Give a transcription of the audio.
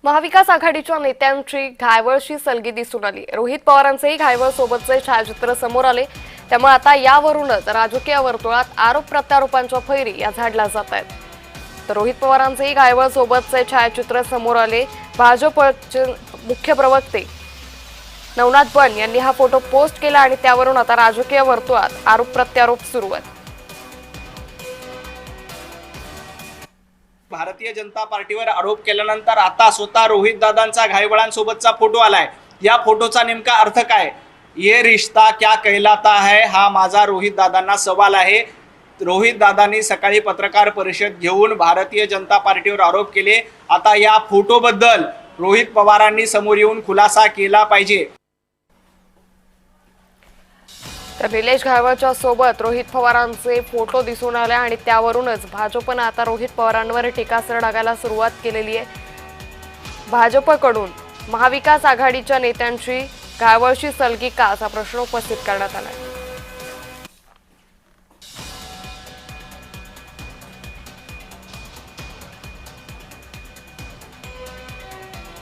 महाविकास आघाडीच्या नेत्यांची घायवळशी सलगी दिसून आली। रोहित पवारांचेही घायवळ सोबतचे छायाचित्र समोर आले। त्यामुळे आता यावरूनच राजकीय वर्तुळात आरोप प्रत्यारोपांच्या फैरी या झाडल्या जात आहेत। तर रोहित पवारांचेही घायवळ सोबतचे छायाचित्र समोर आले। भाजपचे मुख्य प्रवक्ते नवनाथ बन यांनी हा फोटो पोस्ट केला आणि त्यावरून आता राजकीय वर्तुळात आरोप प्रत्यारोप सुरू आहेत। भारतीय जनता पार्टीवर आरोप केल्यानंतर आता स्वतः रोहित दादांचा घायवळांसोबतचा फोटो आलाय। या फोटोचा नेमका अर्थ काय? ये रिश्ता क्या कहलाता है हा माझा रोहित दादांना सवाल आहे। रोहित दादांनी सकाळी पत्रकार परिषद घेऊन भारतीय जनता पार्टीवर आरोप केले। आता या फोटोबद्दल रोहित पवारांनी समोर येऊन खुलासा केला पाहिजे। तर निलेश घायवळच्या सोबत रोहित पवारांचे फोटो दिसून आले आणि त्यावरूनच भाजपने आता रोहित पवारांवर टीकास्त्र डागायला सुरुवात केलेली आहे। भाजपकडून महाविकास आघाडीच्या नेत्यांची घायवळशी सलगी का असा प्रश्न उपस्थित करण्यात आला आहे।